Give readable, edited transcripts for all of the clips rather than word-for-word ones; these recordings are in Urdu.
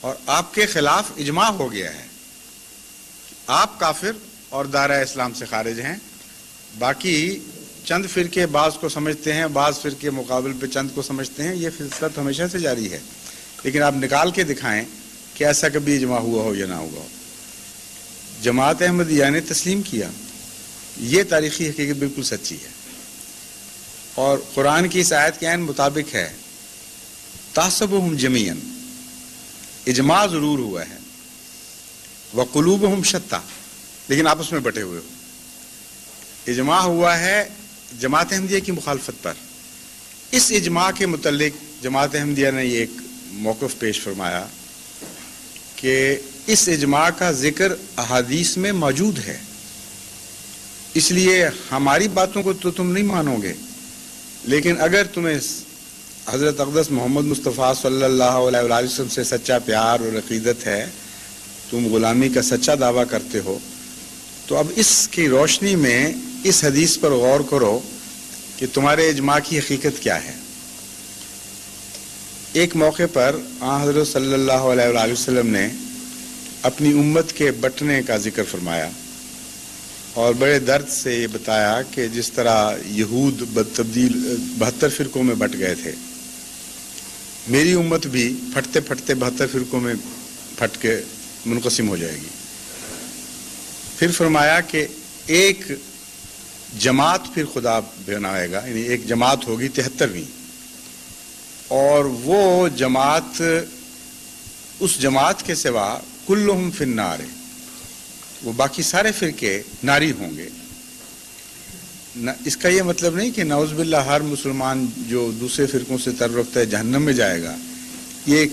اور آپ کے خلاف اجماع ہو گیا ہے، آپ کافر اور دائرہ اسلام سے خارج ہیں، باقی چند فرقے بعض کو سمجھتے ہیں، بعض فرقے مقابل پہ چند کو سمجھتے ہیں، یہ سلسلہ تو ہمیشہ سے جاری ہے، لیکن آپ نکال کے دکھائیں کہ ایسا کبھی اجماع ہوا ہو یا نہ ہوا ہو۔ جماعت احمدیہ نے تسلیم کیا، یہ تاریخی حقیقت بالکل سچی ہے، اور قرآن کی اس آیت کے عین مطابق ہے، تحسبهم جمیعا، اجماع ضرور ہوا ہے، وقلوبهم شتیٰ، لیکن آپس میں بٹے ہوئے ہو۔ اجماع ہوا ہے جماعت احمدیہ کی مخالفت پر۔ اس اجماع کے متعلق جماعت احمدیہ نے یہ ایک موقف پیش فرمایا کہ اس اجماع کا ذکر احادیث میں موجود ہے، اس لیے ہماری باتوں کو تو تم نہیں مانو گے، لیکن اگر تمہیں حضرت اقدس محمد مصطفیٰ صلی اللہ علیہ وآلہ وسلم سے سچا پیار اور عقیدت ہے، تم غلامی کا سچا دعویٰ کرتے ہو، تو اب اس کی روشنی میں اس حدیث پر غور کرو کہ تمہارے اجماع کی حقیقت کیا ہے۔ ایک موقع پر آن حضرت صلی اللہ علیہ وآلہ وسلم نے اپنی امت کے بٹنے کا ذکر فرمایا اور بڑے درد سے یہ بتایا کہ جس طرح یہود 72 فرقوں میں بٹ گئے تھے، میری امت بھی پھٹتے پھٹتے 72 فرقوں میں پھٹ کے منقسم ہو جائے گی۔ پھر فرمایا کہ ایک جماعت پھر خدا بنائے گا، یعنی ایک جماعت ہوگی 73ویں، اور وہ جماعت، اس جماعت کے سوا کلہم فی النار، وہ باقی سارے فرقے ناری ہوں گے۔ اس کا یہ مطلب نہیں کہ نعوذ باللہ ہر مسلمان جو دوسرے فرقوں سے تعلق رکھتا ہے جہنم میں جائے گا، یہ ایک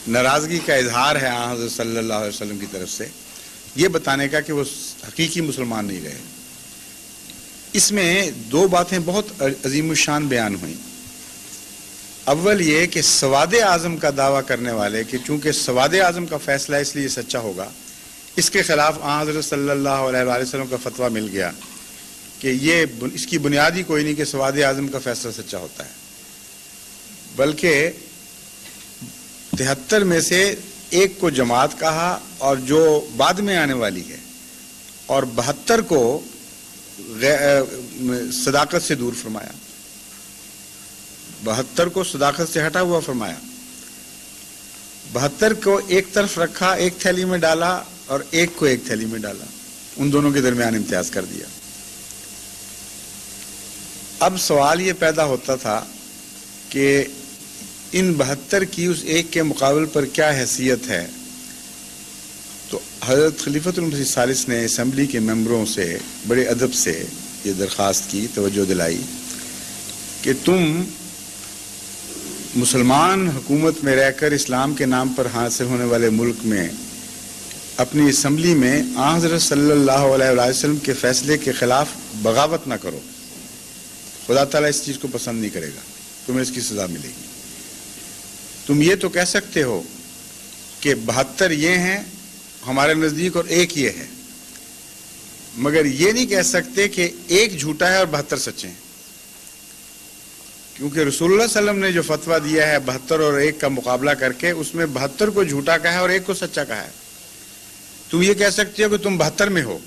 ناراضگی کا اظہار ہے آن حضرت صلی اللہ علیہ وسلم کی طرف سے، یہ بتانے کا کہ وہ حقیقی مسلمان نہیں رہے۔ اس میں دو باتیں بہت عظیم الشان بیان ہوئیں۔ اول یہ کہ سواد اعظم کا دعویٰ کرنے والے کہ چونکہ سواد اعظم کا فیصلہ اس لیے سچا ہوگا، اس کے خلاف آن حضرت صلی اللہ علیہ وآلہ وسلم کا فتویٰ مل گیا کہ یہ اس کی بنیاد ہی کوئی نہیں کہ سواد اعظم کا فیصلہ سچا ہوتا ہے، بلکہ 73 میں سے ایک کو جماعت کہا اور جو بعد میں آنے والی ہے، اور 72 کو صداقت سے دور فرمایا، 72 کو صداقت سے ہٹا ہوا فرمایا، 72 کو ایک طرف رکھا، ایک تھیلی میں ڈالا، اور ایک کو ایک تھیلی میں ڈالا، ان دونوں کے درمیان امتیاز کر دیا۔ اب سوال یہ پیدا ہوتا تھا کہ ان 72 کی اس ایک کے مقابل پر کیا حیثیت ہے؟ تو حضرت خلیفۃ المسیح الثالث نے اسمبلی کے ممبروں سے بڑے ادب سے یہ درخواست کی، توجہ دلائی کہ تم مسلمان حکومت میں رہ کر اسلام کے نام پر حاصل ہونے والے ملک میں اپنی اسمبلی میں آن حضرت صلی اللہ علیہ وآلہ وسلم کے فیصلے کے خلاف بغاوت نہ کرو، خدا تعالیٰ اس چیز کو پسند نہیں کرے گا، تمہیں اس کی سزا ملے گی۔ تم یہ تو کہہ سکتے ہو کہ 72 یہ ہیں ہمارے نزدیک اور ایک یہ ہے، مگر یہ نہیں کہہ سکتے کہ ایک جھوٹا ہے اور 72 سچے ہیں، کیونکہ رسول اللہ صلی اللہ علیہ وسلم نے جو فتویٰ دیا ہے 72 اور ایک کا مقابلہ کر کے، اس میں 72 کو جھوٹا کہا ہے اور ایک کو سچا کہا ہے۔ تم یہ کہہ سکتے ہو کہ تم 72 میں ہو،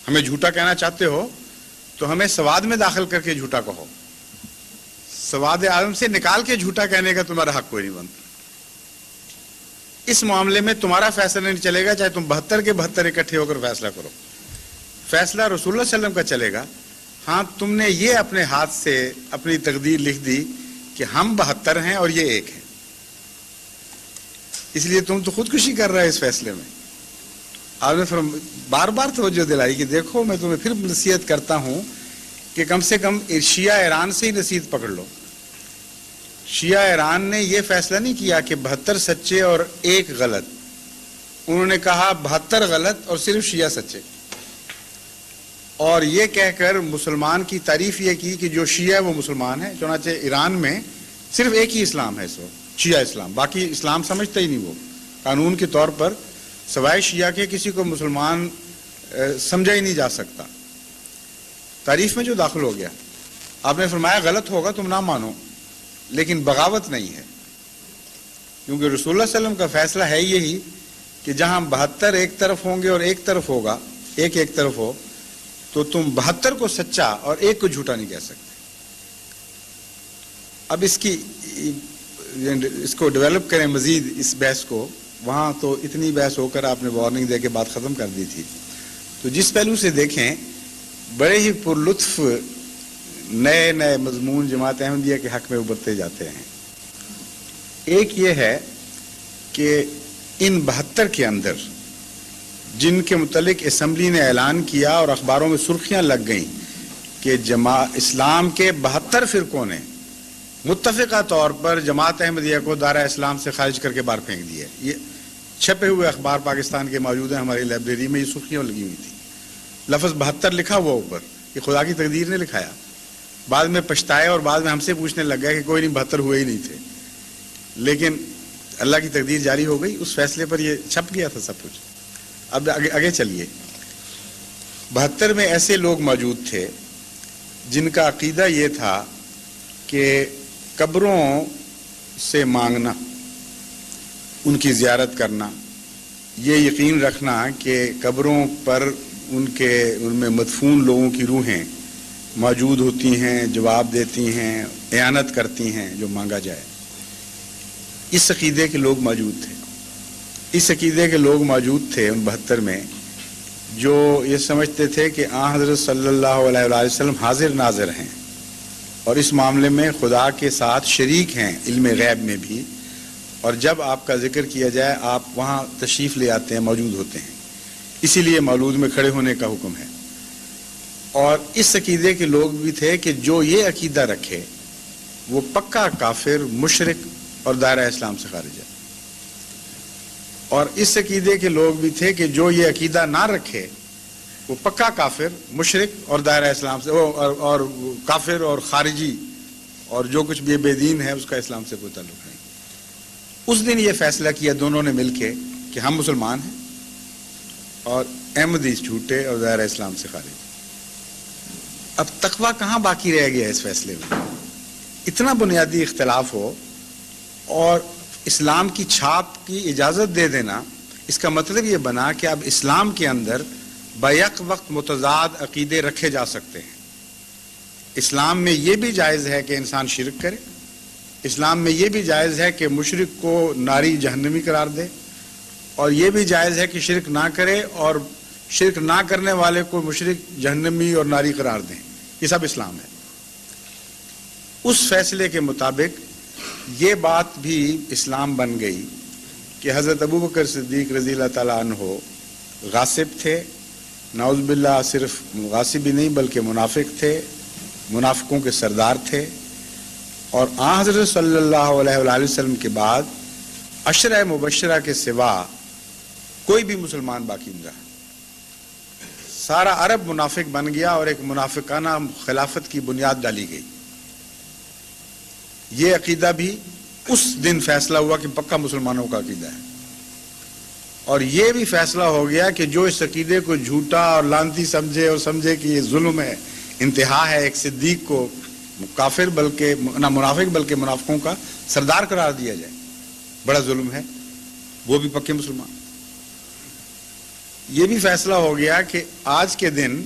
ہمیں جھوٹا کہنا چاہتے ہو تو ہمیں سواد میں داخل کر کے جھوٹا کہو، سواد عالم سے نکال کے جھوٹا کہنے کا تمہارا حق کوئی نہیں بنتا۔ اس معاملے میں تمہارا فیصلہ نہیں چلے گا، چاہے تم 72 کے 72 اکٹھے ہو کر فیصلہ کرو، فیصلہ رسول اللہ صلی اللہ علیہ وسلم کا چلے گا۔ ہاں تم نے یہ اپنے ہاتھ سے اپنی تقدیر لکھ دی کہ ہم 72 ہیں اور یہ ایک ہے، اس لیے تم تو خودکشی کر رہے اس فیصلے میں۔ آپ نے بار بار توجہ دلائی کہ دیکھو میں تمہیں پھر نصیحت کرتا ہوں کہ کم سے کم شیعہ ایران سے ہی نصیحت پکڑ لو۔ شیعہ ایران نے یہ فیصلہ نہیں کیا کہ 72 سچے اور ایک غلط، انہوں نے کہا 72 غلط اور صرف شیعہ سچے، اور یہ کہہ کر مسلمان کی تعریف یہ کی کہ جو شیعہ ہے وہ مسلمان ہے۔ چنانچہ ایران میں صرف ایک ہی اسلام ہے اس وقت، شیعہ اسلام، باقی اسلام سمجھتا ہی نہیں، وہ قانون کے طور پر سوائے شیعہ کے کسی کو مسلمان سمجھا ہی نہیں جا سکتا۔ تعریف میں جو داخل ہو گیا، آپ نے فرمایا غلط ہوگا تم نہ مانو، لیکن بغاوت نہیں ہے۔ کیونکہ رسول اللہ صلی اللہ علیہ وسلم کا فیصلہ ہے یہی کہ جہاں 72 ایک طرف ہوں گے اور ایک طرف ہوگا، ایک طرف ہو، تو تم 72 کو سچا اور ایک کو جھوٹا نہیں کہہ سکتے۔ اب اس کو ڈیولپ کریں مزید اس بحث کو، وہاں تو اتنی بحث ہو کر آپ نے وارننگ دے کے بات ختم کر دی تھی۔ تو جس پہلو سے دیکھیں، بڑے ہی پر لطف نئے نئے مضمون جماعت احمدیہ کے حق میں ابھرتے جاتے ہیں۔ ایک یہ ہے کہ ان 72 کے اندر جن کے متعلق اسمبلی نے اعلان کیا اور اخباروں میں سرخیاں لگ گئیں کہ اسلام کے 72 فرقوں نے متفقہ طور پر جماعت احمدیہ کو دائرہ اسلام سے خارج کر کے باہر پھینک دیا ہے، یہ چھپے ہوئے اخبار پاکستان کے موجود ہیں ہماری لائبریری میں، یہ سرخیاں لگی ہوئی تھی، لفظ 72 لکھا ہوا اوپر، یہ خدا کی تقدیر نے لکھایا۔ بعد میں پچھتائے اور بعد میں ہم سے پوچھنے لگ گیا کہ کوئی نہیں 72 ہوئے ہی نہیں تھے، لیکن اللہ کی تقدیر جاری ہو گئی، اس فیصلے پر یہ چھپ گیا تھا سب کچھ۔ اب آگے چلیے، 72 میں ایسے لوگ موجود تھے جن کا عقیدہ یہ تھا کہ قبروں سے مانگنا، ان کی زیارت کرنا، یہ یقین رکھنا کہ قبروں پر ان میں مدفون لوگوں کی روحیں موجود ہوتی ہیں، جواب دیتی ہیں، اعانت کرتی ہیں جو مانگا جائے، اس عقیدے کے لوگ موجود تھے۔ اس عقیدے کے لوگ موجود تھے ان 72 میں جو یہ سمجھتے تھے کہ آن حضرت صلی اللہ علیہ وسلم حاضر ناظر ہیں اور اس معاملے میں خدا کے ساتھ شریک ہیں علم غیب میں بھی، اور جب آپ کا ذکر کیا جائے آپ وہاں تشریف لے آتے ہیں، موجود ہوتے ہیں، اسی لیے مولود میں کھڑے ہونے کا حکم ہے۔ اور اس عقیدے کے لوگ بھی تھے کہ جو یہ عقیدہ رکھے وہ پکا کافر، مشرک اور دائرہ اسلام سے خارج ہے، اور اس عقیدے کے لوگ بھی تھے کہ جو یہ عقیدہ نہ رکھے وہ پکا کافر، مشرک اور دائرہ اسلام سے اور کافر اور خارجی اور جو کچھ بھی بے دین ہے اس کا اسلام سے کوئی تعلق نہیں۔ اس دن یہ فیصلہ کیا دونوں نے مل کے کہ ہم مسلمان ہیں اور احمدی جھوٹے اور دائرہ اسلام سے خارج۔ اب تقویٰ کہاں باقی رہ گیا اس فیصلے میں؟ اتنا بنیادی اختلاف ہو اور اسلام کی چھاپ کی اجازت دے دینا، اس کا مطلب یہ بنا کہ اب اسلام کے اندر بیک وقت متضاد عقیدے رکھے جا سکتے ہیں۔ اسلام میں یہ بھی جائز ہے کہ انسان شرک کرے، اسلام میں یہ بھی جائز ہے کہ مشرک کو ناری جہنمی قرار دے، اور یہ بھی جائز ہے کہ شرک نہ کرے اور شرک نہ کرنے والے کو مشرک، جہنمی اور ناری قرار دیں، یہ سب اسلام ہے۔ اس فیصلے کے مطابق یہ بات بھی اسلام بن گئی کہ حضرت ابوبکر صدیق رضی اللہ تعالیٰ عنہ غاصب تھے، نعوذ باللہ صرف غاصب ہی نہیں بلکہ منافق تھے، منافقوں کے سردار تھے، اور آن حضرت صلی اللہ علیہ وآلہ وسلم کے بعد عشرہ مبشرہ کے سوا کوئی بھی مسلمان باقی نہیں رہا، سارا عرب منافق بن گیا اور ایک منافقانہ خلافت کی بنیاد ڈالی گئی۔ یہ عقیدہ بھی اس دن فیصلہ ہوا کہ پکا مسلمانوں کا عقیدہ ہے، اور یہ بھی فیصلہ ہو گیا کہ جو اس عقیدے کو جھوٹا اور لعنتی سمجھے اور سمجھے کہ یہ ظلم ہے، انتہا ہے، ایک صدیق کو کافر بلکہ نہ منافق بلکہ منافقوں کا سردار قرار دیا جائے، بڑا ظلم ہے، وہ بھی پکے مسلمان۔ یہ بھی فیصلہ ہو گیا کہ آج کے دن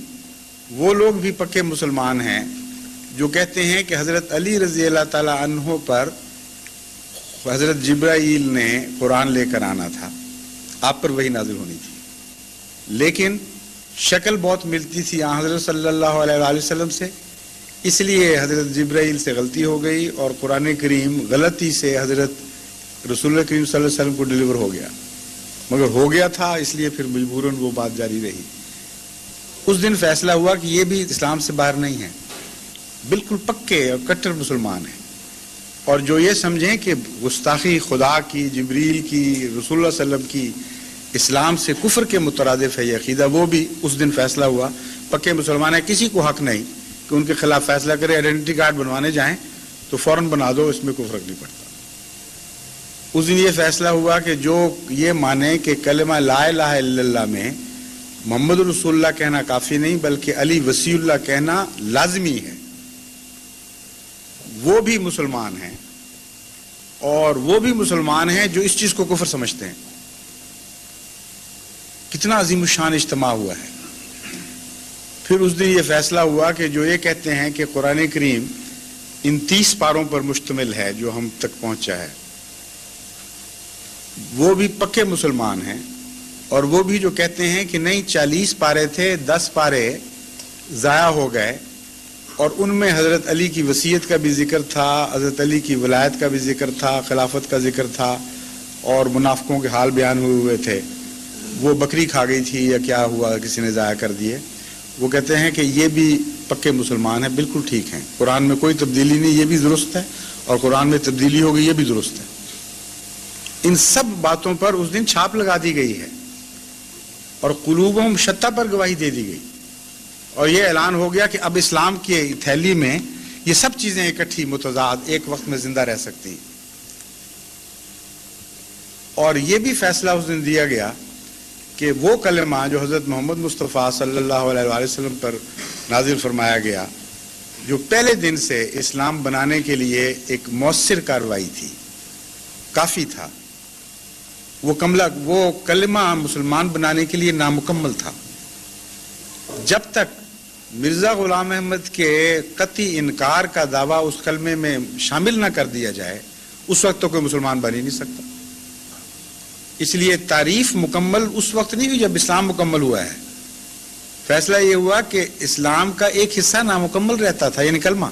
وہ لوگ بھی پکے مسلمان ہیں جو کہتے ہیں کہ حضرت علی رضی اللہ تعالیٰ عنہ پر حضرت جبرائیل نے قرآن لے کر آنا تھا، آپ پر وہی نازل ہونی تھی، لیکن شکل بہت ملتی تھی آن حضرت صلی اللہ علیہ وآلہ وسلم سے، اس لیے حضرت جبرائیل سے غلطی ہو گئی اور قرآن کریم غلطی سے حضرت رسول اللہ کریم صلی اللہ علیہ وسلم کو ڈیلیور ہو گیا، مگر ہو گیا تھا اس لیے پھر مجبوراً وہ بات جاری رہی۔ اس دن فیصلہ ہوا کہ یہ بھی اسلام سے باہر نہیں ہے، بالکل پکے اور کٹر مسلمان ہیں، اور جو یہ سمجھیں کہ گستاخی خدا کی، جبریل کی، رسول اللہ صلی اللہ علیہ وسلم کی اسلام سے کفر کے مترادف ہے یہ عقیدہ، وہ بھی اس دن فیصلہ ہوا پکے مسلمان ہیں، کسی کو حق نہیں کہ ان کے خلاف فیصلہ کرے، آئیڈینٹی کارڈ بنوانے جائیں تو فوراً بنا دو، اس میں کوئی فرق نہیں پڑتا۔ اس دن یہ فیصلہ ہوا کہ جو یہ مانے کہ کلمہ لا الہ الا اللہ میں محمد رسول اللہ کہنا کافی نہیں بلکہ علی وصی اللہ کہنا لازمی ہے، وہ بھی مسلمان ہیں، اور وہ بھی مسلمان ہیں جو اس چیز کو کفر سمجھتے ہیں. کتنا عظیم الشان اجتماع ہوا ہے. پھر اس دن یہ فیصلہ ہوا کہ جو یہ کہتے ہیں کہ قرآن کریم ان 30 پاروں پر مشتمل ہے جو ہم تک پہنچا ہے، وہ بھی پکے مسلمان ہیں. اور وہ بھی جو کہتے ہیں کہ نہیں 40 پارے تھے، 10 پارے ضائع ہو گئے، اور ان میں حضرت علی کی وصیت کا بھی ذکر تھا، حضرت علی کی ولایت کا بھی ذکر تھا، خلافت کا ذکر تھا، اور منافقوں کے حال بیان ہوئے تھے. وہ بکری کھا گئی تھی یا کیا ہوا، کسی نے ضائع کر دیے. وہ کہتے ہیں کہ یہ بھی پکے مسلمان ہیں، بالکل ٹھیک ہیں، قرآن میں کوئی تبدیلی نہیں، یہ بھی درست ہے، اور قرآن میں تبدیلی ہو گئی، یہ بھی درست ہے. ان سب باتوں پر اس دن چھاپ لگا دی گئی ہے، اور قلوبہم شتیٰ پر گواہی دے دی گئی، اور یہ اعلان ہو گیا کہ اب اسلام کی تھیلی میں یہ سب چیزیں اکٹھی متضاد ایک وقت میں زندہ رہ سکتی ہیں. اور یہ بھی فیصلہ اس دن دیا گیا کہ وہ کلمہ جو حضرت محمد مصطفیٰ صلی اللہ علیہ وآلہ وسلم پر نازل فرمایا گیا، جو پہلے دن سے اسلام بنانے کے لیے ایک مؤثر کارروائی تھی، کافی تھا، وہ کلمہ مسلمان بنانے کے لیے نامکمل تھا. جب تک مرزا غلام احمد کے قطعی انکار کا دعویٰ اس کلمے میں شامل نہ کر دیا جائے، اس وقت تو کوئی مسلمان بن ہی نہیں سکتا. اس لیے تعریف مکمل اس وقت نہیں ہوئی جب اسلام مکمل ہوا ہے. فیصلہ یہ ہوا کہ اسلام کا ایک حصہ نامکمل رہتا تھا، یعنی کلمہ.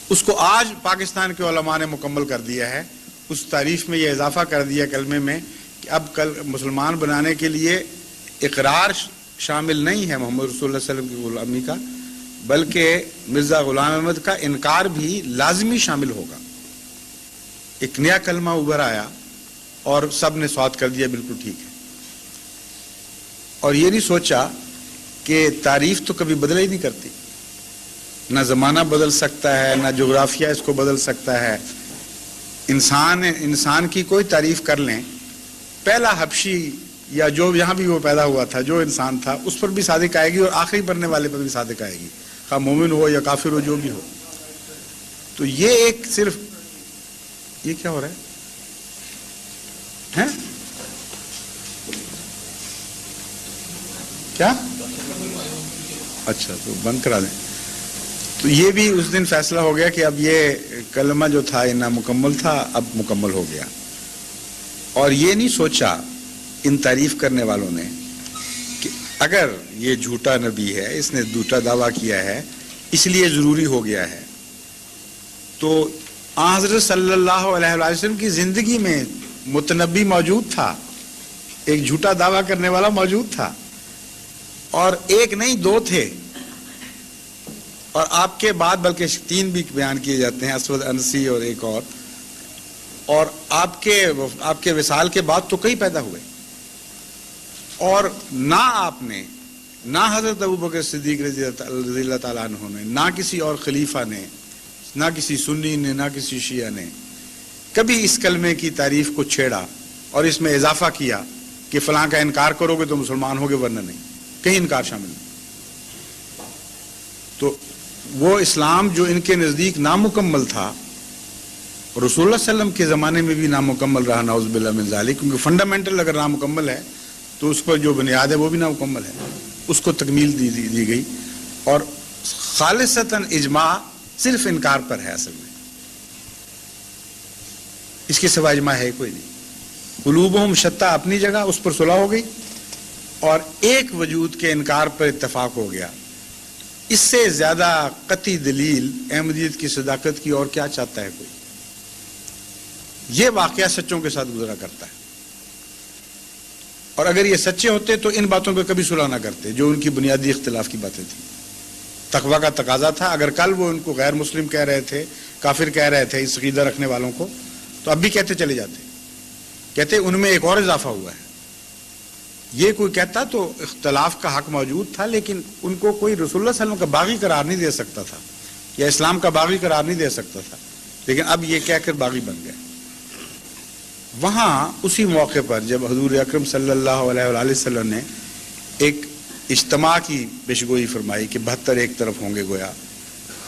اس کو آج پاکستان کے علماء نے مکمل کر دیا ہے. اس تعریف میں یہ اضافہ کر دیا کلمے میں کہ اب مسلمان بنانے کے لیے اقرار شامل نہیں ہے محمد رسول اللہ صلی اللہ علیہ وسلم کی غلامی کا، بلکہ مرزا غلام احمد کا انکار بھی لازمی شامل ہوگا. ایک نیا کلمہ ابھر آیا اور سب نے سوات کر دیا، بالکل ٹھیک ہے. اور یہ نہیں سوچا کہ تعریف تو کبھی بدل ہی نہیں کرتی، نہ زمانہ بدل سکتا ہے، نہ جغرافیہ اس کو بدل سکتا ہے. انسان کی کوئی تعریف کر لیں، پہلا حبشی یا جو یہاں بھی وہ پیدا ہوا تھا، جو انسان تھا، اس پر بھی صادق آئے گی، اور آخری مرنے والے پر بھی صادق آئے گی، خواہ مومن ہو یا کافر ہو، جو بھی ہو. تو یہ ایک صرف یہ کیا ہو رہا ہے کیا؟ اچھا، تو بند کرا دیں. تو یہ بھی اس دن فیصلہ ہو گیا کہ اب یہ کلمہ جو تھا یہ نامکمل تھا، اب مکمل ہو گیا. اور یہ نہیں سوچا ان تعریف کرنے والوں نے کہ اگر یہ جھوٹا نبی ہے، اس نے جھوٹا دعویٰ کیا ہے، اس لیے ضروری ہو گیا ہے، تو حضرت صلی اللہ علیہ وسلم کی زندگی میں متنبی موجود تھا، ایک جھوٹا دعویٰ کرنے والا موجود تھا، اور ایک نہیں 2 تھے، اور آپ کے بعد بلکہ 3 بھی بیان کیے جاتے ہیں، اسود انسی اور ایک اور آپ کے وصال کے بعد تو کئی پیدا ہوئے. اور نہ آپ نے، نہ حضرت ابوبکر صدیق رضی اللہ تعالیٰ عنہ نے، نہ کسی اور خلیفہ نے، نہ کسی سنی نے، نہ کسی شیعہ نے کبھی اس کلمے کی تعریف کو چھیڑا اور اس میں اضافہ کیا کہ فلاں کا انکار کرو گے تو مسلمان ہوگے، ورنہ نہیں. کہیں انکار شامل نہیں. تو وہ اسلام جو ان کے نزدیک نامکمل تھا، رسول اللہ صلی اللہ علیہ وسلم کے زمانے میں بھی نامکمل رہا، نعوذ باللہ من ذالک، کیونکہ فنڈامنٹل اگر نامکمل ہے تو اس پر جو بنیاد ہے وہ بھی نامکمل ہے، اس کو تکمیل دی گئی. اور خالصتاً اجماع صرف انکار پر ہے، اصل میں اس کے سوا اجماع ہے کوئی نہیں. قلوبہم شتیٰ اپنی جگہ، اس پر صلح ہو گئی، اور ایک وجود کے انکار پر اتفاق ہو گیا. اس سے زیادہ قطعی دلیل احمدیت کی صداقت کی اور کیا چاہتا ہے کوئی؟ یہ واقعہ سچوں کے ساتھ گزرا کرتا ہے، اور اگر یہ سچے ہوتے تو ان باتوں پہ کبھی صلح نہ کرتے جو ان کی بنیادی اختلاف کی باتیں تھیں. تقویٰ کا تقاضا تھا. اگر کل وہ ان کو غیر مسلم کہہ رہے تھے، کافر کہہ رہے تھے اس عقیدہ رکھنے والوں کو، تو اب بھی کہتے چلے جاتے، کہتے ان میں ایک اور اضافہ ہوا ہے. یہ کوئی کہتا تو اختلاف کا حق موجود تھا، لیکن ان کو کوئی رسول اللہ صلی اللہ علیہ وسلم کا باغی قرار نہیں دے سکتا تھا، یا اسلام کا باغی قرار نہیں دے سکتا تھا. لیکن اب یہ کہہ کر باغی بن گئے. وہاں اسی موقع پر جب حضور اکرم صلی اللہ علیہ وآلہ وسلم نے ایک اجتماع کی پیشگوئی فرمائی کہ 72 ایک طرف ہوں گے گویا،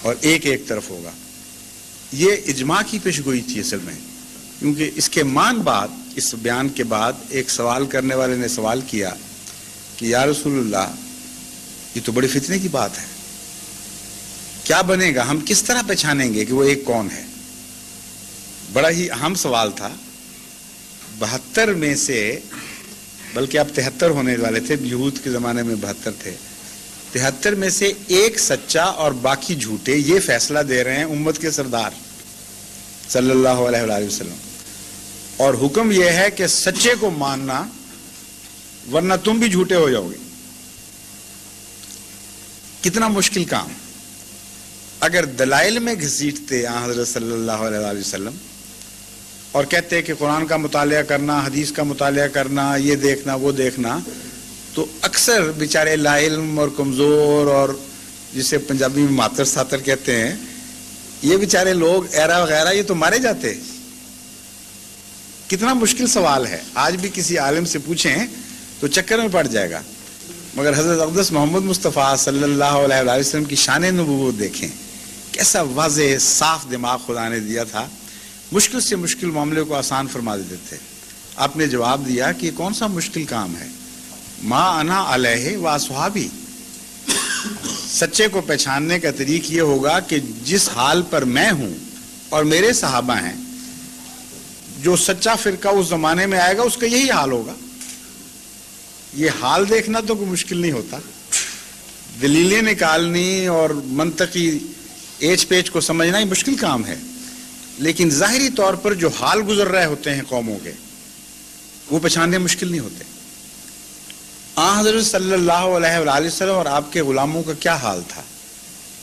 اور ایک طرف ہوگا، یہ اجماع کی پیشگوئی تھی اصل میں. کیونکہ اس کے بعد اس بیان کے بعد ایک سوال کرنے والے نے سوال کیا کہ یا رسول اللہ یہ تو بڑی فتنے کی بات ہے، کیا بنے گا، ہم کس طرح پہچانیں گے کہ وہ ایک کون ہے؟ بڑا ہی اہم سوال تھا۔ 72 میں سے، بلکہ اب 73 ہونے والے تھے، یہود کے زمانے میں 72 تھے، 73 میں سے ایک سچا اور باقی جھوٹے، یہ فیصلہ دے رہے ہیں امت کے سردار صلی اللہ علیہ وآلہ وسلم، اور حکم یہ ہے کہ سچے کو ماننا ورنہ تم بھی جھوٹے ہو جاؤ گے۔ کتنا مشکل کام۔ اگر دلائل میں گھسیٹتے حضرت صلی اللہ علیہ وآلہ وسلم اور کہتے کہ قرآن کا مطالعہ کرنا، حدیث کا مطالعہ کرنا، یہ دیکھنا وہ دیکھنا، تو اکثر بیچارے لا علم اور کمزور اور جسے پنجابی میں ماتر ساتر کہتے ہیں، یہ بیچارے لوگ ایرا وغیرہ یہ تو مارے جاتے۔ کتنا مشکل سوال ہے، آج بھی کسی عالم سے پوچھیں تو چکر میں پڑ جائے گا، مگر حضرت اقدس محمد مصطفیٰ صلی اللہ علیہ وآلہ وسلم کی شان نبوت دیکھیں، کیسا واضح صاف دماغ خدا نے دیا تھا، مشکل سے مشکل معاملے کو آسان فرما دیتے تھے۔ آپ نے جواب دیا کہ یہ کون سا مشکل کام ہے، ما انا علیہ و اصحابی، سچے کو پہچاننے کا طریق یہ ہوگا کہ جس حال پر میں ہوں اور میرے صحابہ ہیں، جو سچا فرقہ اس زمانے میں آئے گا اس کا یہی حال ہوگا۔ یہ حال دیکھنا تو کوئی مشکل نہیں ہوتا، دلیلیں نکالنی اور منطقی ایچ پیچ کو سمجھنا ہی مشکل کام ہے، لیکن ظاہری طور پر جو حال گزر رہے ہوتے ہیں قوموں کے، وہ پہچاننے مشکل نہیں ہوتے۔ حضرت صلی اللہ علیہ وآلہ وسلم اور آپ کے غلاموں کا کیا حال تھا،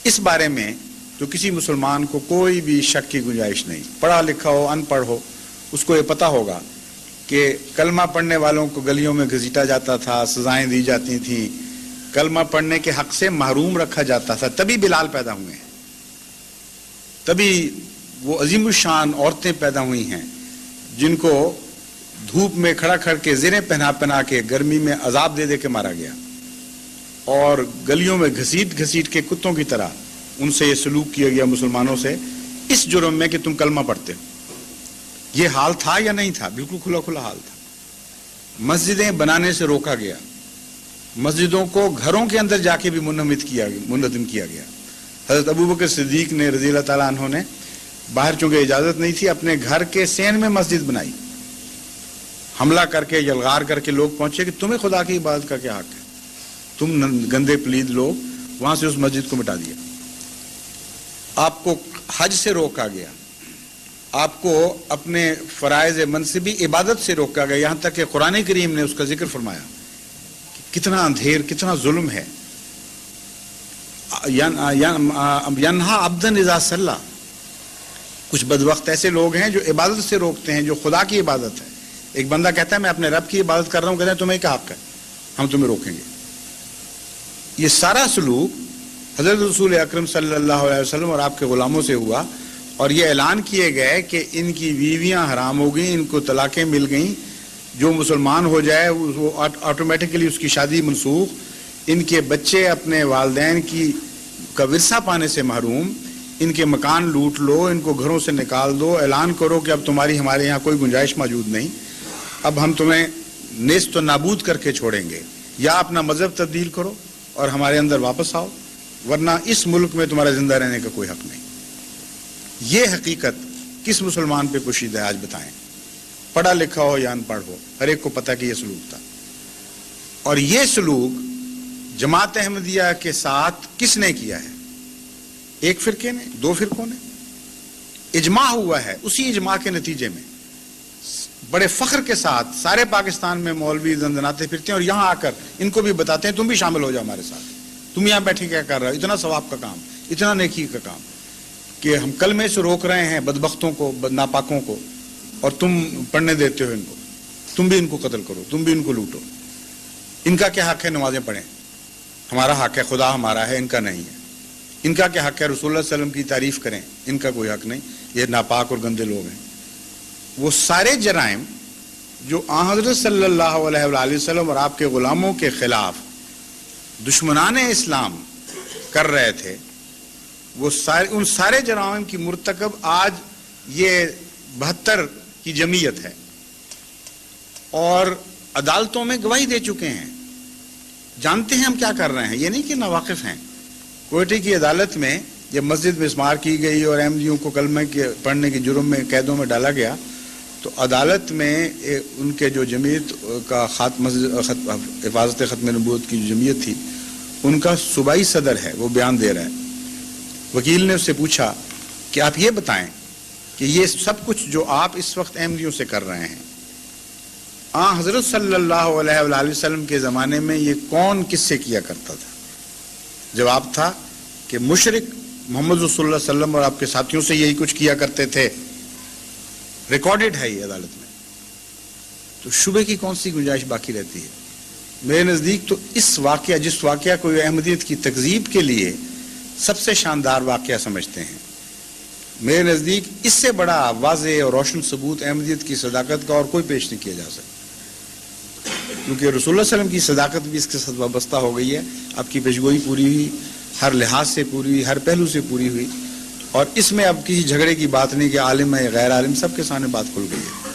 اس بارے میں تو کسی مسلمان کو کوئی بھی شک کی گنجائش نہیں، پڑھا لکھا ہو ان پڑھ ہو، اس کو یہ پتہ ہوگا کہ کلمہ پڑھنے والوں کو گلیوں میں گھسیٹا جاتا تھا، سزائیں دی جاتی تھیں، کلمہ پڑھنے کے حق سے محروم رکھا جاتا تھا۔ تبھی بلال پیدا ہوئے ہیں، تبھی وہ عظیم الشان عورتیں پیدا ہوئی ہیں جن کو دھوپ میں کھڑا کر کے زریں پہنا پہنا کے گرمی میں عذاب دے دے کے مارا گیا، اور گلیوں میں گھسیٹ گھسیٹ کے کتوں کی طرح ان سے یہ سلوک کیا گیا مسلمانوں سے، اس جرم میں کہ تم کلمہ پڑھتے ہو۔ یہ حال تھا یا نہیں تھا؟ بالکل کھلا کھلا حال تھا۔ مسجدیں بنانے سے روکا گیا، مسجدوں کو گھروں کے اندر جا کے بھی منہدم کیا گیا۔ حضرت ابوبکر صدیق نے رضی اللہ تعالیٰ عنہ نے باہر چونکہ اجازت نہیں تھی، اپنے گھر کے سین میں مسجد بنائی، حملہ کر کے یلغار کر کے لوگ پہنچے کہ تمہیں خدا کی عبادت کا کیا حق ہے، تم گندے پلید لوگ، وہاں سے اس مسجد کو مٹا دیا۔ آپ کو حج سے روکا گیا، آپ کو اپنے فرائض منصبی عبادت سے روکا گیا، یہاں تک کہ قرآن کریم نے اس کا ذکر فرمایا کہ کتنا اندھیر، کتنا ظلم ہے۔ ینہا عبدن اذا صلی، کچھ بدبخت ایسے لوگ ہیں جو عبادت سے روکتے ہیں، جو خدا کی عبادت ہے۔ ایک بندہ کہتا ہے میں اپنے رب کی عبادت کر رہا ہوں، کہتے ہیں تمہیں کیا حق ہے، ہم تمہیں روکیں گے۔ یہ سارا سلوک حضرت رسول اکرم صلی اللہ علیہ وسلم اور آپ کے غلاموں سے ہوا، اور یہ اعلان کیے گئے کہ ان کی بیویاں حرام ہو گئیں، ان کو طلاقیں مل گئیں، جو مسلمان ہو جائے وہ آٹومیٹکلی اس کی شادی منسوخ، ان کے بچے اپنے والدین کا ورثہ پانے سے محروم، ان کے مکان لوٹ لو، ان کو گھروں سے نکال دو، اعلان کرو کہ اب تمہاری ہمارے یہاں کوئی گنجائش موجود نہیں، اب ہم تمہیں نیست و نابود کر کے چھوڑیں گے، یا اپنا مذہب تبدیل کرو اور ہمارے اندر واپس آؤ، ورنہ اس ملک میں تمہارا زندہ رہنے کا کوئی حق نہیں۔ یہ حقیقت کس مسلمان پہ پوشیدہ ہے آج بتائیں، پڑھا لکھا ہو یا ان پڑھ ہو، ہر ایک کو پتہ کہ یہ سلوک تھا۔ اور یہ سلوک جماعت احمدیہ کے ساتھ کس نے کیا ہے؟ ایک فرقے نے، دو فرقوں نے، اجماع ہوا ہے۔ اسی اجماع کے نتیجے میں بڑے فخر کے ساتھ سارے پاکستان میں مولوی دندناتے پھرتے ہیں، اور یہاں آ کر ان کو بھی بتاتے ہیں تم بھی شامل ہو جاؤ ہمارے ساتھ، تم یہاں بیٹھے کیا کر رہے ہو، اتنا ثواب کا کام، اتنا نیکی کا کام، کہ ہم کلمے سے روک رہے ہیں بدبختوں کو، ناپاکوں کو، اور تم پڑھنے دیتے ہو ان کو، تم بھی ان کو قتل کرو، تم بھی ان کو لوٹو۔ ان کا کیا حق ہے نمازیں پڑھیں؟ ہمارا حق ہے، خدا ہمارا ہے، ان کا نہیں ہے۔ ان کا کیا حق ہے رسول اللہ صلی اللہ علیہ وسلم کی تعریف کریں؟ ان کا کوئی حق نہیں، یہ ناپاک اور گندے لوگ ہیں۔ وہ سارے جرائم جو حضرت صلی اللہ علیہ وآلہ وسلم اور آپ کے غلاموں کے خلاف دشمنان اسلام کر رہے تھے، وہ ان سارے جرائم کی مرتکب آج یہ 72 کی جمعیت ہے اور عدالتوں میں گواہی دے چکے ہیں, جانتے ہیں ہم کیا کر رہے ہیں, یہ نہیں کہ ناواقف ہیں. کوئٹے کی عدالت میں جب مسجد میں اسمار کی گئی اور احمدیوں کو کلمہ کے پڑھنے کے جرم میں قیدوں میں ڈالا گیا, تو عدالت میں ان کے جو جمعیت کا حفاظت ختم نبوت کی جو جمعیت تھی, ان کا صوبائی صدر ہے, وہ بیان دے رہا ہے. وکیل نے اس سے پوچھا کہ آپ یہ بتائیں کہ یہ سب کچھ جو آپ اس وقت احمدیوں سے کر رہے ہیں, حضرت صلی اللہ علیہ وآلہ وسلم کے زمانے میں یہ کون کس سے کیا کرتا تھا؟ جواب تھا کہ مشرک محمد رسول اللہ صلی اللہ علیہ وسلم اور آپ کے ساتھیوں سے یہی کچھ کیا کرتے تھے. ریکارڈڈ ہے یہ عدالت میں, تو شبے کی کون سی گنجائش باقی رہتی ہے؟ میرے نزدیک تو اس واقعہ, جس واقعہ کو احمدیت کی تکذیب کے لیے سب سے شاندار واقعہ سمجھتے ہیں, میرے نزدیک اس سے بڑا واضح اور روشن ثبوت احمدیت کی صداقت کا اور کوئی پیش نہیں کیا جا سکتا, کیونکہ رسول اللہ صلی اللہ علیہ وسلم کی صداقت بھی اس کے ساتھ وابستہ ہو گئی ہے. آپ کی پیشگوئی پوری ہوئی, ہر لحاظ سے پوری ہوئی, ہر پہلو سے پوری ہوئی, اور اس میں اب کسی جھگڑے کی بات نہیں کہ عالم ہے غیر عالم, سب کے سامنے بات کھل گئی ہے.